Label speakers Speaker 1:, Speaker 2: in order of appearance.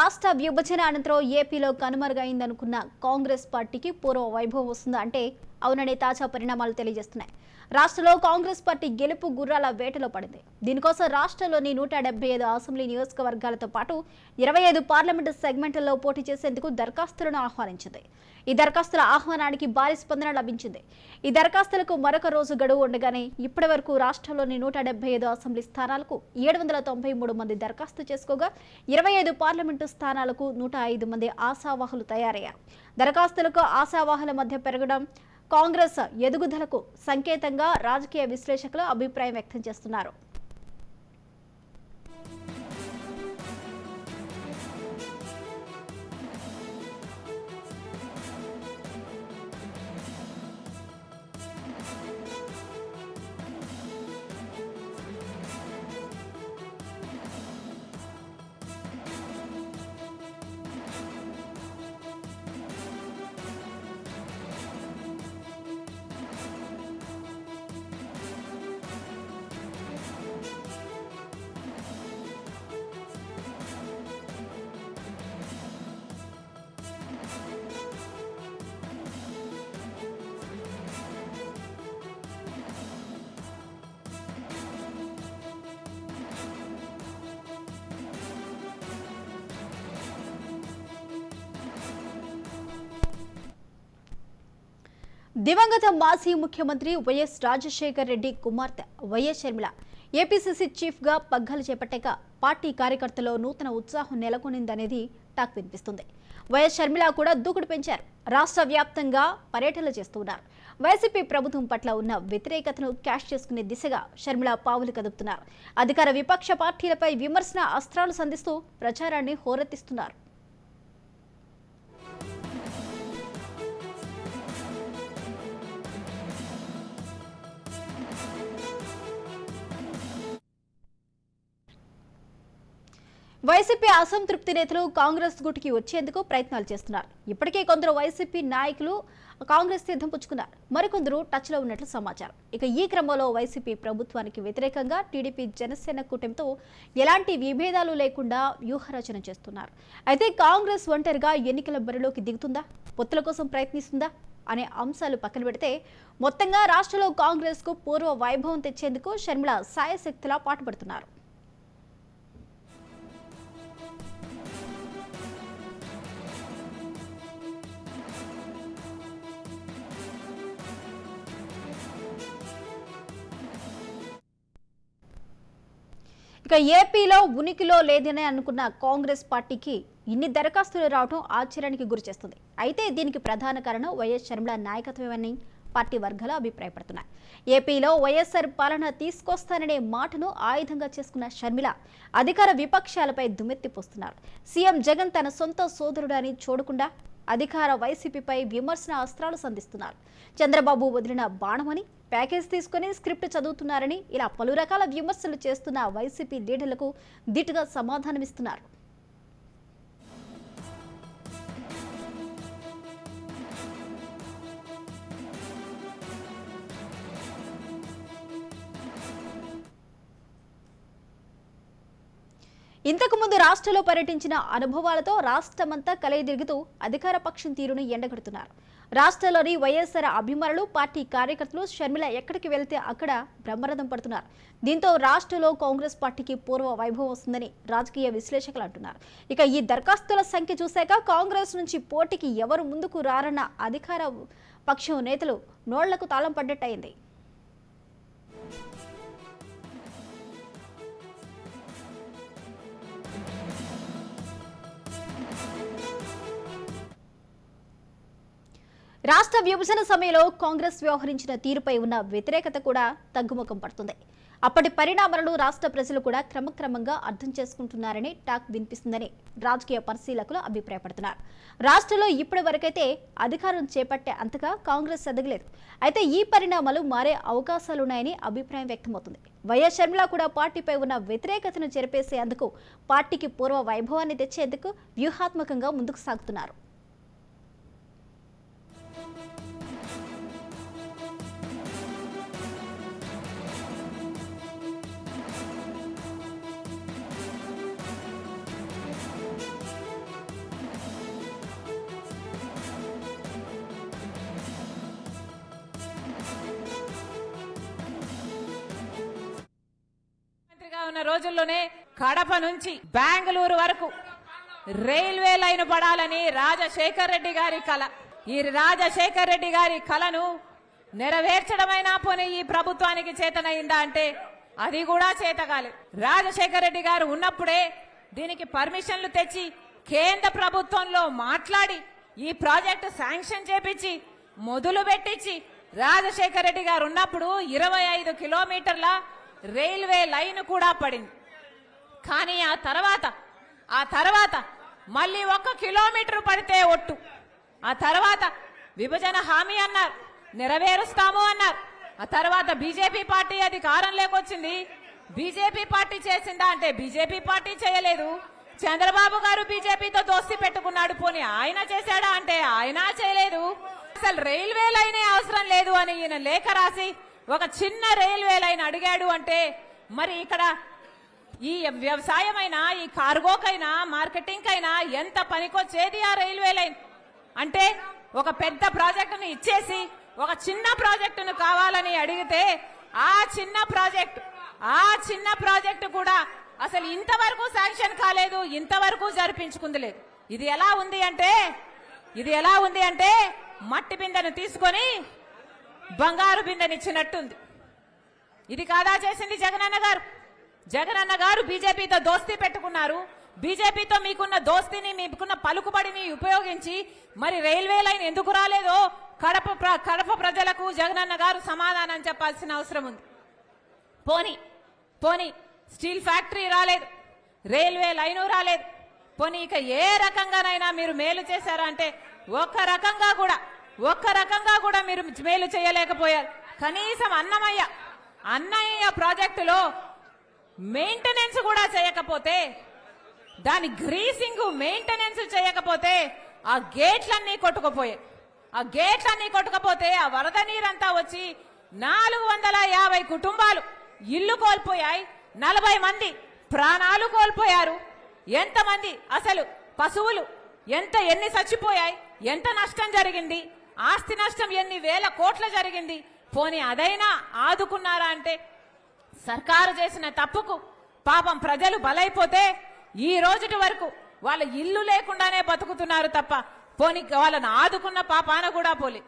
Speaker 1: రాష్ట్ర విభజన అనంతరం ఏపీలో కనుమరుగైందనుకున్న కాంగ్రెస్ పార్టీకి పూర్వ వైభవం వస్తుందా అంటే అవుననే తాజా పరిణామాలు తెలియజేస్తున్నాయి. రాష్ట్రంలో కాంగ్రెస్ పార్టీ గెలుపు గుర్రాల వేటలో పడింది. దీనికోసం రాష్ట్రంలోని 175 అసెంబ్లీ నియోజకవర్గాలతో పాటు 25 పార్లమెంటు సెగ్మెంట్లలో పోటీ చేసేందుకు దరఖాస్తులను ఆహ్వానించింది. ఈ దరఖాస్తుల ఆహ్వానానికి భారీ స్పందన లభించింది. ఈ దరఖాస్తులకు మరొక రోజు గడువు ఉండగానే ఇప్పటి వరకు రాష్ట్రంలోని 175 అసెంబ్లీ స్థానాలకు 793 మంది దరఖాస్తు చేసుకోగా 25 పార్లమెంటు స్థానాలకు 105 మంది ఆశావాహులు తయారయ్యారు. దరఖాస్తులకు ఆశావాహుల మధ్య పెరగడం కాంగ్రెస్ ఎదుగుదలకు సంకేతంగా రాజకీయ విశ్లేషకులు అభిప్రాయం వ్యక్తం చేస్తున్నారు. దివంగత మాజీ ముఖ్యమంత్రి వైఎస్ రాజశేఖర్ రెడ్డి కుమార్తె వైఎస్ షర్మిల ఏపీసీసీ చీఫ్గా పగ్గాలు చేపట్టాక పార్టీ కార్యకర్తల్లో నూతన ఉత్సాహం నెలకొనిందనేది టాక్ వినిపిస్తుంది. వైఎస్ షర్మిల కూడా దూకుడు పెంచారు. రాష్ట్ర వ్యాప్తంగా పర్యటనలు చేస్తున్నారు. వైసీపీ ప్రభుత్వం పట్ల ఉన్న వ్యతిరేకతను క్యాష్ చేసుకునే దిశగా షర్మిల పావులు కదుపుతున్నారు. అధికార విపక్ష పార్టీలపై విమర్శన అస్త్రాలు సంధిస్తూ ప్రచారాన్ని హోరెత్తిస్తున్నారు. వైసీపీ అసంతృప్తి నేతలు కాంగ్రెస్ గూటికి వచ్చేందుకు ప్రయత్నాలు చేస్తున్నారు. ఇప్పటికే కొందరు వైసీపీ నాయకులు కాంగ్రెస్ తీర్థం పుచ్చుకున్నారు. మరికొందరు టచ్లో ఉన్నట్లు సమాచారం. ఇక ఈ క్రమంలో వైసీపీ ప్రభుత్వానికి వ్యతిరేకంగా టీడీపీ జనసేన కూటమితో ఎలాంటి విభేదాలు లేకుండా వ్యూహరచన చేస్తున్నారు. అయితే కాంగ్రెస్ ఒంటరిగా ఎన్నికల బరిలోకి దిగుతుందా, పొత్తుల కోసం ప్రయత్నిస్తుందా అనే అంశాలు పక్కన పెడితే మొత్తంగా రాష్ట్రంలో కాంగ్రెస్ కు పూర్వ వైభవం తెచ్చేందుకు షర్మిల సాయశక్తులా పాటుపడుతున్నారు. ఇక ఏపీలో ఉనికిలో లేదని అనుకున్న కాంగ్రెస్ పార్టీకి ఇన్ని దరఖాస్తులు రావడం ఆశ్చర్యానికి గురిచేస్తుంది. అయితే దీనికి ప్రధాన కారణం వైఎస్ షర్మిల నాయకత్వమని పార్టీ వర్గాలు అభిప్రాయపడుతున్నాయి. ఏపీలో వైఎస్ఆర్ పాలన తీసుకొస్తాననే మాటను ఆయుధంగా చేసుకున్న షర్మిల అధికార విపక్షాలపై దుమ్మెత్తిపోస్తున్నారు. సీఎం జగన్ తన సొంత సోదరుడని చూడకుండా అధికార వైసీపీపై విమర్శన అస్త్రాలు సంధిస్తున్నారు. చంద్రబాబు వదిలిన బాణమని ప్యాకేజ్ తీసుకుని స్క్రిప్ట్ చదువుతున్నారని ఇలా పలు రకాల విమర్శలు చేస్తున్న వైసీపీ లీడర్లకు దిట్టుగా సమాధానమిస్తున్నారు. ఇంతకుముందు రాష్ట్రంలో పర్యటించిన అనుభవాలతో రాష్ట్రమంతా కలయిదిరుగుతూ అధికార పక్షం తీరును ఎండగడుతున్నారు. రాష్ట్రంలోని వైఎస్ఆర్ అభిమానులు, పార్టీ కార్యకర్తలు షర్మిల ఎక్కడికి వెళ్తే అక్కడ బ్రహ్మరథం పడుతున్నారు. దీంతో రాష్ట్రంలో కాంగ్రెస్ పార్టీకి పూర్వ వైభవం వస్తుందని రాజకీయ విశ్లేషకులు అంటున్నారు. ఇక ఈ దరఖాస్తుల సంఖ్య చూశాక కాంగ్రెస్ నుంచి పోటీకి ఎవరు ముందుకు రారన్న అధికార పక్షం నేతలు నోళ్లకు తాళం పడ్డట్టయింది. రాష్ట్ర విభజన సమయంలో కాంగ్రెస్ వ్యవహరించిన తీరుపై ఉన్న వ్యతిరేకత కూడా తగ్గుముఖం పడుతుంది. అప్పటి పరిణామాలను రాష్ట్ర ప్రజలు కూడా క్రమక్రమంగా అర్థం చేసుకుంటున్నారని టాక్ వినిపిస్తుందని రాజకీయ పరిశీలకులు అభిప్రాయపడుతున్నారు. రాష్ట్రంలో ఇప్పటి వరకైతే అధికారం చేపట్టే అంతగా కాంగ్రెస్ ఎదగలేదు. అయితే ఈ పరిణామాలు మారే అవకాశాలున్నాయని అభిప్రాయం వ్యక్తమవుతుంది. వైఎస్ షర్మిల కూడా పార్టీపై ఉన్న వ్యతిరేకతను చెరిపేసేందుకు, పార్టీకి పూర్వ వైభవాన్ని తెచ్చేందుకు వ్యూహాత్మకంగా ముందుకు సాగుతున్నారు.
Speaker 2: రానున్న రోజుల్లోనే కడప నుంచి బెంగళూరు వరకు రైల్వే లైన్ పడాలని రాజశేఖర్ రెడ్డి గారి కల. ఈ రాజశేఖర్ రెడ్డి గారి కలను నెరవేర్చడమైనా పోనీ ఈ ప్రభుత్వానికి చేతనైందా అంటే అది కూడా చేతగాలేదు. రాజశేఖర్ రెడ్డి గారు ఉన్నప్పుడే దీనికి పర్మిషన్లు తెచ్చి కేంద్ర ప్రభుత్వంలో మాట్లాడి ఈ ప్రాజెక్టు శాంక్షన్ చేపించి మొదలు పెట్టించి రాజశేఖర్ రెడ్డి గారు ఉన్నప్పుడు 25 కిలోమీటర్ల రైల్వే లైన్ కూడా పడింది. కానీ ఆ తర్వాత మళ్ళీ 1 కిలోమీటర్ పడితే ఒట్టు. ఆ తర్వాత విభజన హామీ అన్నారు, నెరవేరుస్తాము అన్నారు. ఆ తర్వాత బీజేపీ పార్టీ అధికారంలోకి వచ్చింది. బీజేపీ పార్టీ చేసిందా అంటే బీజేపీ పార్టీ చేయలేదు. చంద్రబాబు గారు బీజేపీతో దోస్తీ పెట్టుకున్నాడు, పోనీ ఆయన చేశాడా అంటే ఆయన చేయలేదు. అసలు రైల్వే లైనే అవసరం లేదు అని ఈయన లేఖ రాసి ఒక చిన్న రైల్వే లైన్ అడిగాడు అంటే మరి ఇక్కడ ఈ వ్యవసాయమైనా ఈ కార్గోకైనా మార్కెటింగ్ అయినా ఎంత పనికొచ్చేది ఆ రైల్వే లైన్ అంటే ఒక పెద్ద ప్రాజెక్టును ఇచ్చేసి ఒక చిన్న ప్రాజెక్టును కావాలని అడిగితే ఆ చిన్న ప్రాజెక్టు కూడా అసలు ఇంతవరకు శాంక్షన్ కాలేదు, ఇంతవరకు జరిపించుకుంది లేదు. ఇది ఎలా ఉంది అంటే మట్టి బిందెను తీసుకొని బంగారు బిందెనిచ్చినట్టుంది. ఇది కాదా చేసింది జగనన్న గారు బీజేపీతో దోస్తీ పెట్టుకున్నారు. బీజేపీతో మీకున్న దోస్తీని, మీకున్న పలుకుబడిని ఉపయోగించి మరి రైల్వే లైన్ ఎందుకు రాలేదో కడప ప్రజలకు జగనన్న గారు సమాధానం చెప్పాల్సిన అవసరం ఉంది. పోనీ స్టీల్ ఫ్యాక్టరీ రాలేదు, రైల్వే లైను రాలేదు, పోనీ ఇక ఏ రకంగానైనా మీరు మేలు చేశారా అంటే ఒక్క రకంగా కూడా మీరు మేలు చేయలేకపోయారు. కనీసం అన్నయ్య ప్రాజెక్టులో మెయింటెనెన్స్ కూడా చేయకపోతే, దాని గ్రీసింగ్ మెయింటెనెన్స్ చేయకపోతే ఆ గేట్లన్నీ కొట్టుకుపోతే ఆ వరద నీరంతా వచ్చి 450 కుటుంబాలు ఇల్లు కోల్పోయాయి. 40 మంది ప్రాణాలు కోల్పోయారు. ఎంతమంది అసలు పశువులు ఎన్ని చచ్చిపోయాయి, ఎంత నష్టం జరిగింది, ఆస్తి నష్టం ఎన్ని వేల కోట్ల జరిగింది. పోనీ అదైనా ఆదుకున్నారా అంటే సర్కారు చేసిన తప్పుకు పాపం ప్రజలు బలైపోతే ఈ రోజుటి వరకు వాళ్ళ ఇల్లు లేకుండానే బతుకుతున్నారు తప్ప పోనీ వాళ్ళని ఆదుకున్న పాపాన కూడా పోలే.